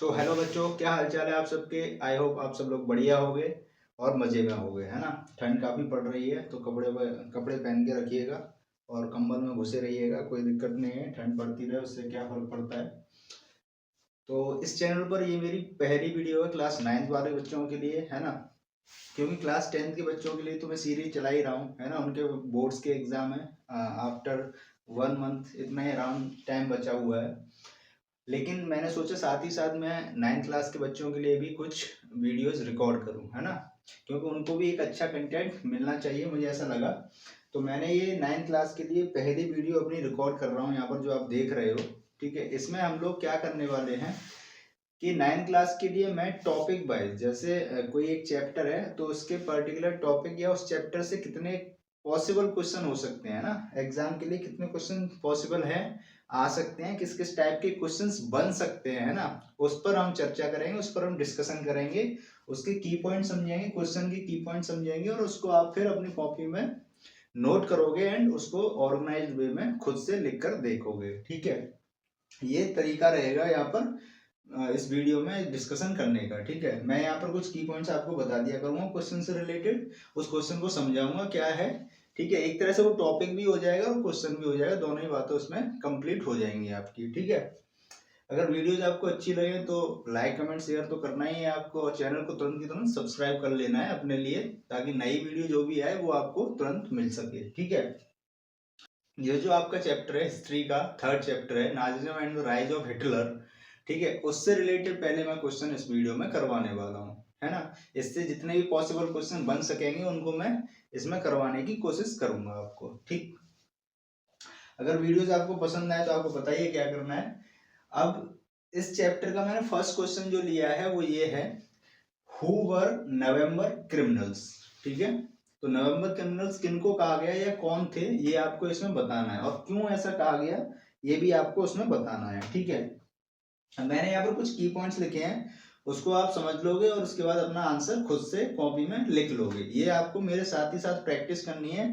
तो हेलो बच्चों, क्या हाल चाल है आप सबके। आई होप आप सब लोग बढ़िया होंगे और मज़े में होंगे, है ना। ठंड काफ़ी पड़ रही है तो कपड़े पहन के रखिएगा और कंबल में घुसे रहिएगा। कोई दिक्कत नहीं है, ठंड पड़ती रहे उससे क्या फ़र्क पड़ता है। तो इस चैनल पर ये मेरी पहली वीडियो है क्लास 9th वाले बच्चों के लिए, है ना। क्योंकि क्लास 10th के बच्चों के लिए तो मैं सीरीज चला ही रहा हूँ, है ना। उनके बोर्ड्स के एग्ज़ाम है आफ्टर 1 मंथ, इतना ही अराउंड टाइम बचा हुआ है। लेकिन मैंने सोचा साथ ही साथ मैं 9th क्लास के बच्चों के लिए भी कुछ वीडियोस रिकॉर्ड करूं, है ना। क्योंकि उनको भी एक अच्छा कंटेंट मिलना चाहिए, मुझे ऐसा लगा। तो मैंने ये 9th क्लास के लिए पहली वीडियो अपनी रिकॉर्ड कर रहा हूँ, यहाँ पर जो आप देख रहे हो। ठीक है, इसमें हम लोग क्या करने वाले हैं कि 9th क्लास के लिए मैं टॉपिक वाइज, जैसे कोई एक चैप्टर है तो उसके पर्टिकुलर टॉपिक या उस चैप्टर से कितने पॉसिबल क्वेश्चन हो सकते हैं ना, एग्जाम के लिए कितने क्वेश्चन पॉसिबल है, आ सकते हैं, किस किस टाइप के क्वेश्चंस बन सकते हैं, है ना। उस पर हम चर्चा करेंगे, उस पर हम डिस्कशन करेंगे, उसके की पॉइंट समझेंगे, क्वेश्चन के की पॉइंट समझेंगे और उसको आप फिर अपनी कॉपी में नोट करोगे एंड उसको ऑर्गेनाइज्ड वे में खुद से लिख कर देखोगे। ठीक है, ये तरीका रहेगा यहाँ पर इस वीडियो में डिस्कशन करने का। ठीक है, मैं यहाँ पर कुछ की पॉइंट्स आपको बता दिया करूंगा क्वेश्चन से रिलेटेड, उस क्वेश्चन को समझाऊंगा क्या है। ठीक है, एक तरह से वो टॉपिक भी हो जाएगा और क्वेश्चन भी हो जाएगा, दोनों ही बातें उसमें कंप्लीट हो जाएंगी आपकी। ठीक है, अगर वीडियोज आपको अच्छी लगे तो लाइक कमेंट शेयर तो करना ही है आपको, और चैनल को तुरंत की तुरंत सब्सक्राइब कर लेना है अपने लिए, ताकि नई वीडियो जो भी आए वो आपको तुरंत मिल सके। ठीक है, ये जो आपका चैप्टर है हिस्ट्री का, थर्ड चैप्टर है Nazism and the rise of Hitler. ठीक है, उससे रिलेटेड पहले मैं क्वेश्चन इस वीडियो में करवाने वाला हूँ, है ना। इससे जितने भी पॉसिबल क्वेश्चन बन सकेंगे उनको मैं इसमें करवाने की कोशिश करूंगा आपको। ठीक, अगर वीडियोस आपको पसंद आए तो आपको बताइए क्या करना है। अब इस चैप्टर का मैंने फर्स्ट क्वेश्चन जो लिया है वो ये है, हु वर नवंबर क्रिमिनल्स। ठीक है, तो नवंबर क्रिमिनल्स किनको कहा गया या कौन थे, ये आपको इसमें बताना है, और क्यों ऐसा कहा गया ये भी आपको उसमें बताना है। ठीक है, मैंने यहाँ पर कुछ की पॉइंट्स लिखे हैं, उसको आप समझ लोगे और उसके बाद अपना आंसर खुद से कॉपी में लिख लोगे। ये आपको मेरे साथ ही साथ प्रैक्टिस करनी है,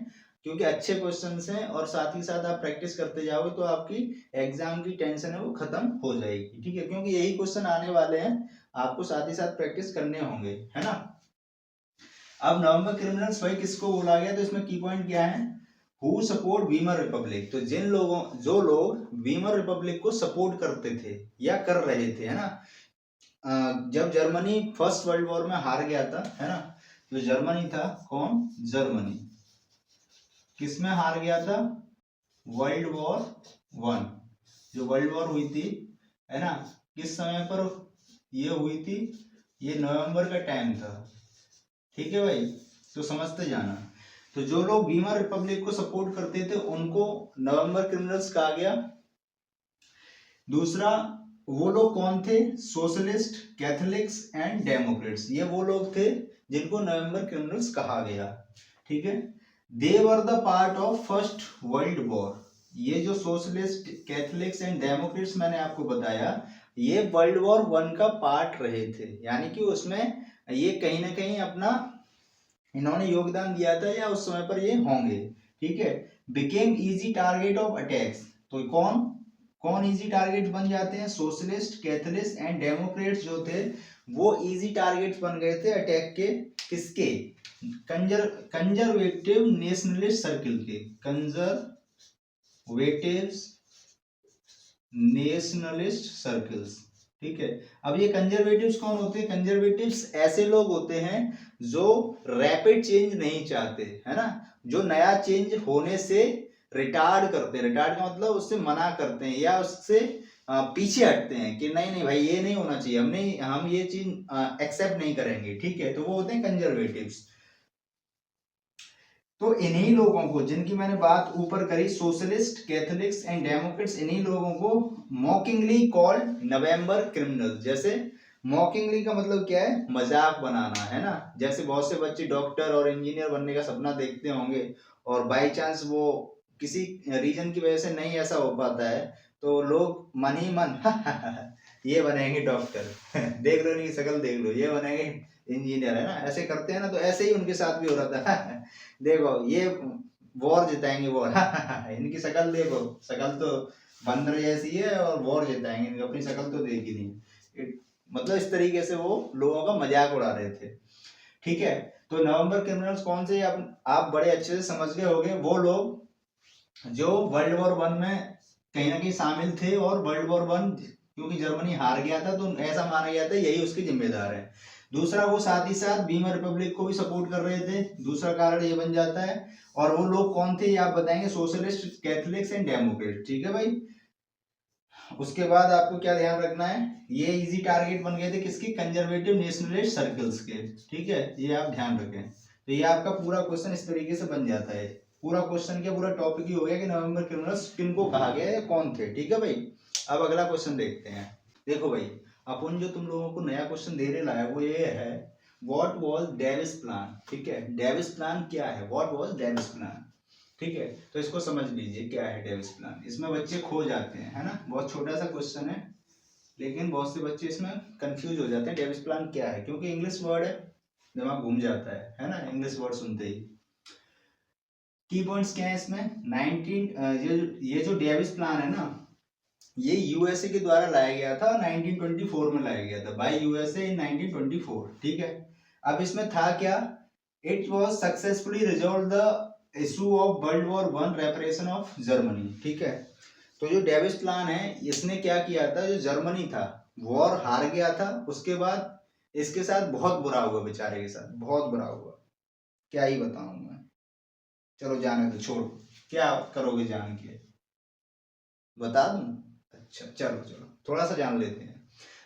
क्योंकि अच्छे क्वेश्चंस हैं और साथ ही साथ आप प्रैक्टिस करते जाओगे तो आपकी एग्जाम की टेंशन है वो खत्म हो जाएगी। ठीक है, क्योंकि यही क्वेश्चन आने वाले हैं, आपको साथ ही साथ प्रैक्टिस करने होंगे, है ना। अब नवंबर क्रिमिनल्स भाई किसको बोला गया, तो इसमें की पॉइंट क्या है, हु सपोर्ट वीमर रिपब्लिक। तो जो लोग वीमर रिपब्लिक को सपोर्ट करते थे या कर रहे थे, है ना। जब जर्मनी फर्स्ट वर्ल्ड वॉर में हार गया था, है ना, जो जर्मनी था, कौन, जर्मनी किसमें हार गया था, वर्ल्ड वॉर 1। जो वर्ल्ड वॉर हुई थी, है ना, किस समय पर ये हुई थी, ये नवंबर का टाइम था। ठीक है भाई, तो समझते जाना। तो जो लोग वीमर रिपब्लिक को सपोर्ट करते थे उनको नवंबर क्रिमिनल्स कहा गया। दूसरा, वो लोग कौन थे, सोशलिस्ट, कैथोलिक्स एंड डेमोक्रेट्स, ये वो लोग थे जिनको नवंबर क्रिमिनल्स कहा गया। ठीक है, they were the part of first world war. ये जो सोशलिस्ट, कैथोलिक्स एंड डेमोक्रेट्स मैंने आपको बताया, ये वर्ल्ड वॉर 1 का पार्ट रहे थे, यानी कि उसमें ये कहीं ना कहीं अपना इन्होंने योगदान दिया था या उस समय पर ये होंगे। ठीक है, became easy target of attacks. तो कौन कौन इजी टारगेट बन जाते हैं, सोशलिस्ट, कैथलिस्ट एंड डेमोक्रेट्स जो थे वो इजी टारगेट्स बन गए थे अटैक के, किसके, कंजर्वेटिव नेशनलिस्ट सर्किल के, कंजर्वेटिव नेशनलिस्ट सर्कल्स। ठीक है, अब ये कंजर्वेटिव्स कौन होते हैं, कंजर्वेटिव्स ऐसे लोग होते हैं जो रैपिड चेंज नहीं चाहते, है ना, जो नया चेंज होने से रिटार्ड करते हैं, रिटार्ड का मतलब उससे मना करते हैं या उससे पीछे हटते हैं कि नहीं नहीं भाई ये नहीं होना चाहिए, हम ये चीज एक्सेप्ट नहीं करेंगे। ठीक है, तो वो होते हैं कंजर्वेटिव्स। तो इन्हीं लोगों को, जिनकी मैंने बात ऊपर करी, सोशलिस्ट, कैथोलिक्स एंड डेमोक्रेट्स, इन्हीं लोगों को मॉकिंगली कॉल्ड नवंबर क्रिमिनल। जैसे मॉकिंगली का मतलब क्या है, मजाक बनाना, है ना। जैसे बहुत से बच्चे डॉक्टर और इंजीनियर बनने का सपना देखते होंगे और बाई चांस वो किसी रीजन की वजह से नहीं ऐसा हो पाता है, तो लोग मन ही मन ये बनेंगे डॉक्टर देख लो इनकी शक्ल देख लो, ये बनेंगे इंजीनियर, है ना, ऐसे करते हैं ना। तो ऐसे ही उनके साथ भी हो रहा था देखो ये वॉर जिताएंगे वॉर इनकी शक्ल देखो, शक्ल तो बंदर जैसी है और वॉर जिताएंगे, इनकी अपनी शक्ल तो देखी नहीं। मतलब इस तरीके से वो लोगों का मजाक उड़ा रहे थे। ठीक है, तो नवंबर क्रिमिनल्स कौन से आप बड़े अच्छे से समझ गए होंगे, वो लोग जो वर्ल्ड वॉर वन में कहीं ना कहीं शामिल थे, और वर्ल्ड वॉर वन क्योंकि जर्मनी हार गया था तो ऐसा माना गया था यही उसके जिम्मेदार है। दूसरा, वो साथ ही साथ वीमर रिपब्लिक को भी सपोर्ट कर रहे थे, दूसरा कारण ये बन जाता है। और वो लोग कौन थे ये आप बताएंगे, सोशलिस्ट, कैथलिक्स एंड डेमोक्रेट। ठीक है भाई, उसके बाद आपको क्या ध्यान रखना है, ये इजी टारगेट बन गए थे किसकी, कंजर्वेटिव नेशनलिस्ट सर्कल्स के। ठीक है, ये आप ध्यान रखें। तो ये आपका पूरा क्वेश्चन इस तरीके से बन जाता है। पूरा क्वेश्चन क्या, पूरा टॉपिक ही हो गया कि नवंबर क्रिमिनल्स किनको कहा गया या कौन थे। ठीक है भाई, अब अगला क्वेश्चन देखते हैं। देखो भाई, अपन जो तुम लोगों को नया क्वेश्चन दे रहे लाया वो ये है, व्हाट वाज डेविस प्लान। ठीक है, डेविस प्लान क्या है, व्हाट वाज डेविस प्लान। ठीक है, तो इसको समझ लीजिए क्या है डेविस प्लान। इसमें बच्चे खो जाते हैं, है ना, बहुत छोटा सा क्वेश्चन है, लेकिन बहुत से बच्चे इसमें कंफ्यूज हो जाते हैं डेविस प्लान क्या है, क्योंकि इंग्लिश वर्ड है, दिमाग घूम जाता है ना, इंग्लिश वर्ड सुनते ही। की पॉइंट्स क्या है इसमें, 19 ये जो डेविस प्लान है ना, ये यूएसए के द्वारा लाया गया था, 1924 में लाया गया था बाय यूएसए इन 1924। ठीक है, अब इसमें था क्या, it was successfully resolve the issue of world war one reparation of Germany. ठीक है, तो जो डेविस प्लान है इसने क्या किया था, जो जर्मनी था वॉर हार गया था, उसके बाद इसके साथ बहुत बुरा हुआ, बेचारे के साथ बहुत बुरा हुआ, क्या ही बताऊं मैं। चलो जाने दो, छोड़, क्या करोगे जान के, बता दूं। अच्छा चलो चलो थोड़ा सा जान लेते हैं।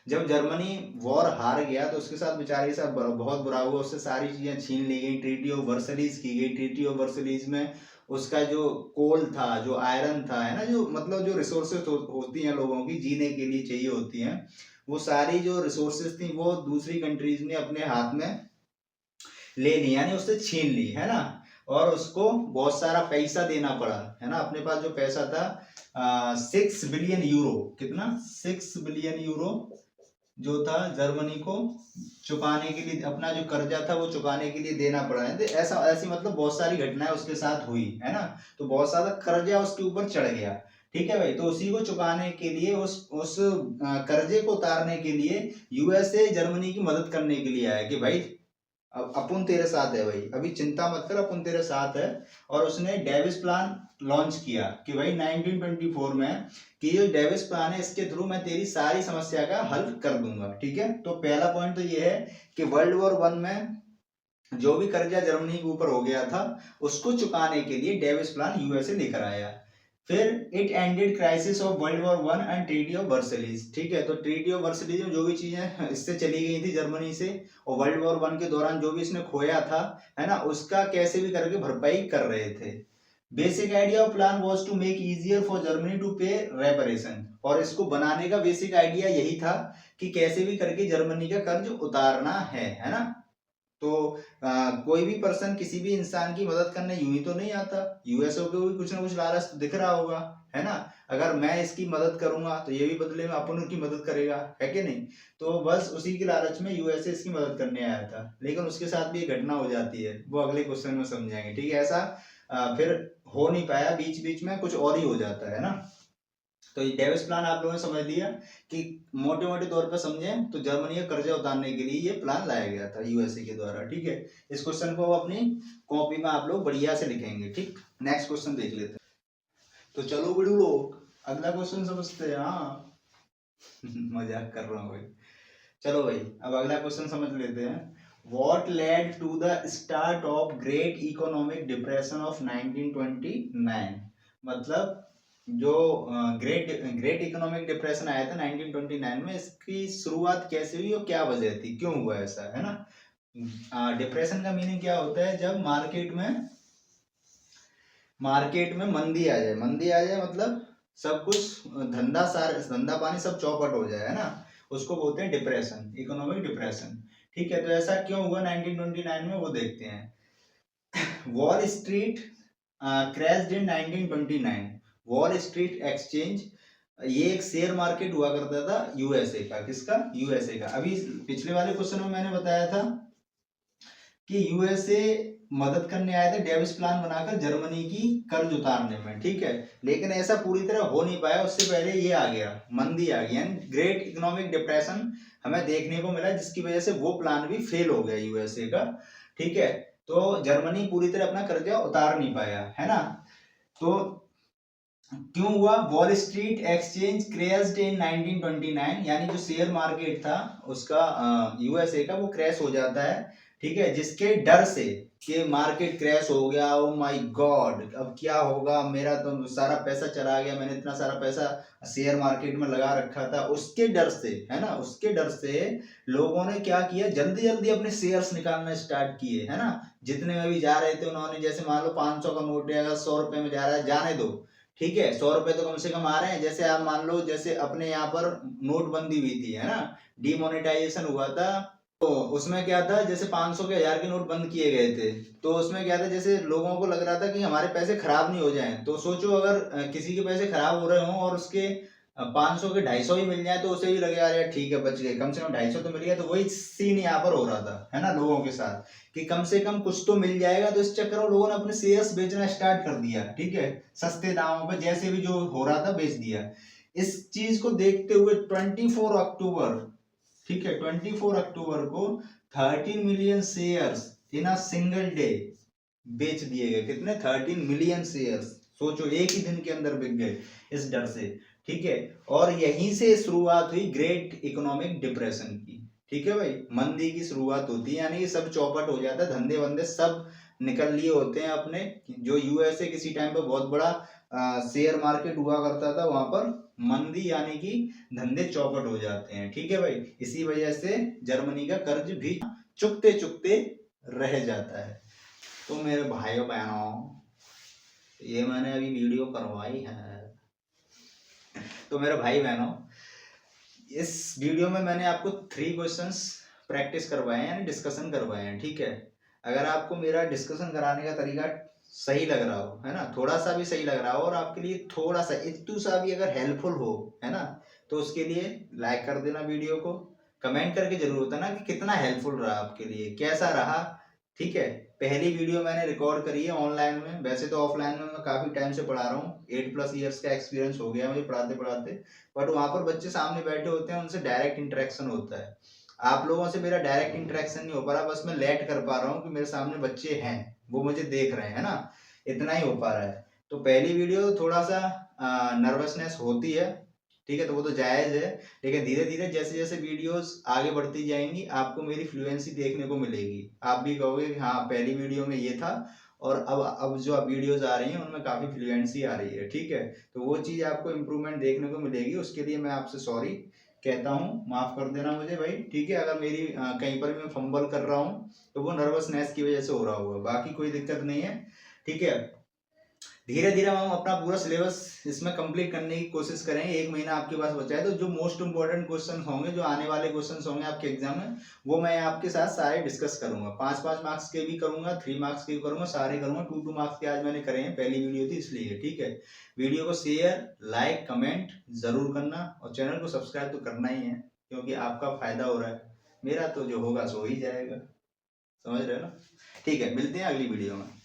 जब जर्मनी वॉर हार गया तो उसके साथ बेचारे के साथ बहुत बुरा हुआ, उससे सारी चीजें छीन ली गई, ट्रीटी ऑफ वर्सलीज की गई। ट्रीटी ऑफ वर्सलीज में उसका जो कोल था, जो आयरन था, है ना, जो मतलब जो रिसोर्सेज होती हैं लोगों की जीने के लिए चाहिए होती हैं, वो सारी जो रिसोर्सेज थी वो दूसरी कंट्रीज ने अपने हाथ में ले ली, यानी उससे छीन ली, है ना। और उसको बहुत सारा पैसा देना पड़ा, है ना, अपने पास जो पैसा था 6 बिलियन यूरो, कितना, 6 बिलियन यूरो जो था जर्मनी को चुकाने के लिए, अपना जो कर्जा था वो चुकाने के लिए देना पड़ा है। तो ऐसा ऐसी मतलब बहुत सारी घटनाएं उसके साथ हुई, है ना, तो बहुत सारा कर्जा उसके ऊपर चढ़ गया। ठीक है भाई, तो उसी को चुकाने के लिए, उस कर्जे को उतारने के लिए यूएसए जर्मनी की मदद करने के लिए आया कि भाई अब अपन तेरे साथ है भाई, अभी चिंता मत कर, अपन तेरे साथ है। और उसने डेविस प्लान लॉन्च किया कि भाई 1924 में, कि ये डेविस प्लान है, इसके थ्रू मैं तेरी सारी समस्या का हल कर दूंगा। ठीक है, तो पहला पॉइंट तो ये है कि वर्ल्ड वॉर वन में जो भी कर्जा जर्मनी के ऊपर हो गया था उसको चुकाने के लिए डेविस प्लान यूएसए लेकर आया। फिर it ended crisis of world war one and treaty of Versailles. ठीक है, तो ट्रीटी ऑफ वर्सलीज में जो भी चीजें इससे चली गई थी जर्मनी से, और वर्ल्ड वॉर वन के दौरान जो भी इसने खोया था, है ना, उसका कैसे भी करके भरपाई कर रहे थे। Basic idea of plan was to make easier for Germany to pay reparation, और इसको बनाने का बेसिक आइडिया यही था कि कैसे भी करके जर्मनी का कर्ज उतारना है ना। तो कोई भी पर्सन किसी भी इंसान की मदद करने यूं ही तो नहीं आता, यूएसओ को भी कुछ ना कुछ लालच तो दिख रहा होगा, है ना, अगर मैं इसकी मदद करूंगा तो ये भी बदले में अपन उनकी मदद करेगा, है कि नहीं। तो बस उसी की लालच में यूएसए इसकी मदद करने आया था, लेकिन उसके साथ भी एक घटना हो जाती है, वो अगले क्वेश्चन में समझाएंगे। ठीक है, ऐसा फिर हो नहीं पाया, बीच बीच में कुछ और ही हो जाता है ना। तो ये डेविस प्लान आप लोगों ने समझ लिया कि मोटे मोटे तौर पर समझें तो जर्मनी का कर्जा उतारने के लिए ये प्लान लाया गया था यूएसए के द्वारा। ठीक है, इस क्वेश्चन को अपनी कॉपी में आप लोग बढ़िया से लिखेंगे। ठीक, नेक्स्ट क्वेश्चन देख लेते हैं। तो चलो बड़ू लोग अगला क्वेश्चन समझते हैं। हाँ मजाक कर रहा हूँ भाई। चलो भाई, अब अगला क्वेश्चन समझ लेते हैं। What led to the start of Great Economic Depression of 1929? मतलब जो ग्रेट ग्रेट इकोनॉमिक डिप्रेशन आया था 1929 में, इसकी शुरुआत कैसे हुई और क्या वजह थी, क्यों हुआ ऐसा, है ना। डिप्रेशन का मीनिंग क्या होता है, जब मार्केट में मंदी आ जाए, मतलब सब कुछ धंधा पानी सब चौपट हो जाए, है ना, उसको बोलते हैं डिप्रेशन, इकोनॉमिक डिप्रेशन। ठीक है, तो ऐसा क्यों हुआ 1929 में, वो देखते हैं। वॉल स्ट्रीट क्रैश्ड इन 1929। वॉल स्ट्रीट एक्सचेंज, ये एक शेयर मार्केट हुआ करता था यूएसए का, किसका, यूएसए का। अभी पिछले वाले क्वेश्चन में मैंने बताया था कि यूएसए मदद करने आए थे डेविस प्लान बनाकर जर्मनी की कर्ज उतारने में, ठीक है। लेकिन ऐसा पूरी तरह हो नहीं पाया, उससे पहले ये आ गया, मंदी आ गई, यानी ग्रेट इकोनॉमिक डिप्रेशन हमें देखने को मिला, जिसकी वजह से वो प्लान भी फेल हो गया यूएसए का, ठीक है। तो जर्मनी पूरी तरह अपना कर्जा उतार नहीं पाया, है ना। तो क्यों हुआ? वॉल स्ट्रीट एक्सचेंज क्रैश्ड इन 1929, यानी जो शेयर मार्केट था उसका यूएसए का वो क्रैश हो जाता है, ठीक है। जिसके डर से कि मार्केट क्रैश हो गया, ओ माय गॉड अब क्या होगा, मेरा तो सारा पैसा चला गया, मैंने इतना सारा पैसा शेयर मार्केट में लगा रखा था, उसके डर से, है ना, उसके डर से लोगों ने क्या किया, जल्दी जल्दी अपने शेयर्स निकालना स्टार्ट किए, है ना। जितने में भी जा रहे थे उन्होंने, जैसे मान लो 500 का नोट है, अगर 100 रुपए में जा रहा है, जाने दो, ठीक है, 100 रुपए तो कम से कम आ रहे हैं। जैसे आप मान लो, जैसे अपने यहाँ पर नोटबंदी हुई थी, है ना, डिमोनेटाइजेशन हुआ था, तो उसमें क्या था, जैसे 500 के 1000 के नोट बंद किए गए थे, तो उसमें क्या था, जैसे लोगों को लग रहा था कि हमारे पैसे खराब नहीं हो जाएं, तो सोचो अगर किसी के पैसे खराब हो रहे हों और उसके 500 के 250 ही मिल जाए, तो उसे भी लगे यार ठीक है बच गए, कम से कम 250 तो मिल गया। तो वही सीन यहाँ पर हो रहा था, है ना, लोगों के साथ, कि कम से कम कुछ तो मिल जाएगा। तो इस चक्कर में लोगों ने अपने शेयर्स बेचना स्टार्ट कर दिया, ठीक है, सस्ते दामों पर, जैसे भी जो हो रहा था बेच दिया। इस चीज को देखते हुए 24 अक्टूबर, ठीक है, 24 अक्टूबर को 13 million shares in a single day बेच दिए गए। कितने? 13 मिलियन शेयर्स, सोचो एक ही दिन के अंदर बिक गए इस डर से, ठीक है। और यहीं से शुरुआत हुई ग्रेट इकोनॉमिक डिप्रेशन की, ठीक है भाई। मंदी की शुरुआत होती है, यानी कि सब चौपट हो जाता है, धंधे वंधे सब निकल लिए होते हैं अपने। जो यूएसए किसी टाइम पे बहुत बड़ा शेयर मार्केट हुआ करता था, वहां पर मंदी यानी कि धंधे चौपट हो जाते हैं, ठीक है भाई। इसी वजह से जर्मनी का कर्ज भी चुकते चुकते रह जाता है। तो मेरे भाइयों बहनों, ये मैंने अभी वीडियो करवाई है, तो मेरे भाई बहनों, इस वीडियो में मैंने आपको 3 क्वेश्चंस प्रैक्टिस करवाए हैं, यानी डिस्कशन करवाए हैं, ठीक है। अगर आपको मेरा डिस्कशन कराने का तरीका सही लग रहा हो, है ना, थोड़ा सा भी सही लग रहा हो, और आपके लिए थोड़ा सा इतू सा भी अगर हेल्पफुल हो, है ना, तो उसके लिए लाइक कर देना वीडियो को, कमेंट करके जरूर बताना कि कितना हेल्पफुल रहा आपके लिए, कैसा रहा, ठीक है। पहली वीडियो मैंने रिकॉर्ड करी है ऑनलाइन में, वैसे तो ऑफलाइन में मैं काफी टाइम से पढ़ा रहा हूँ, 8+ ईयर्स का एक्सपीरियंस हो गया मुझे पढ़ाते पढ़ाते। बट वहां पर बच्चे सामने बैठे होते हैं, उनसे डायरेक्ट इंटरेक्शन होता है। आप लोगों से मेरा डायरेक्ट इंटरेक्शन नहीं हो पा रहा, बस मैं लेट कर पा रहा हूँ कि मेरे सामने बच्चे हैं, वो मुझे देख रहे हैं, है ना, इतना ही हो पा रहा है। तो पहली वीडियो थोड़ा सा नर्वसनेस होती है, ठीक है, तो वो तो जायज है। लेकिन धीरे धीरे जैसे जैसे वीडियोस आगे बढ़ती जाएंगी, आपको मेरी फ्लुएंसी देखने को मिलेगी, आप भी कहोगे कि हाँ पहली वीडियो में ये था, और अब जो वीडियोस आ रही हैं उनमें काफी फ्लुएंसी आ रही है, ठीक है। तो वो चीज आपको इम्प्रूवमेंट देखने को मिलेगी, उसके लिए मैं आपसे सॉरी कहता हूँ, माफ कर देना मुझे भाई, ठीक है। अगर मेरी कहीं पर भी मैं फंबल कर रहा हूँ तो वो नर्वसनेस की वजह से हो रहा होगा, बाकी कोई दिक्कत नहीं है, ठीक है। धीरे धीरे हम अपना पूरा सिलेबस इसमें कंप्लीट करने की कोशिश करेंगे। 1 महीना आपके पास बचा है, तो जो मोस्ट इंपॉर्टेंट क्वेश्चन होंगे, जो आने वाले क्वेश्चन होंगे आपके एग्जाम में, वो मैं आपके साथ सारे डिस्कस करूंगा। 5-5 मार्क्स के भी करूंगा, 3 मार्क्स के भी करूंगा, सारे करूंगा। 2-2 मार्क्स के आज मैंने करे हैं, पहली वीडियो थी इसलिए, ठीक है। वीडियो को शेयर, लाइक, कमेंट जरूर करना, और चैनल को सब्सक्राइब तो करना ही है, क्योंकि आपका फायदा हो रहा है, मेरा तो जो होगा सो ही जाएगा, समझ रहे हो ना। ठीक है, मिलते हैं अगली वीडियो में।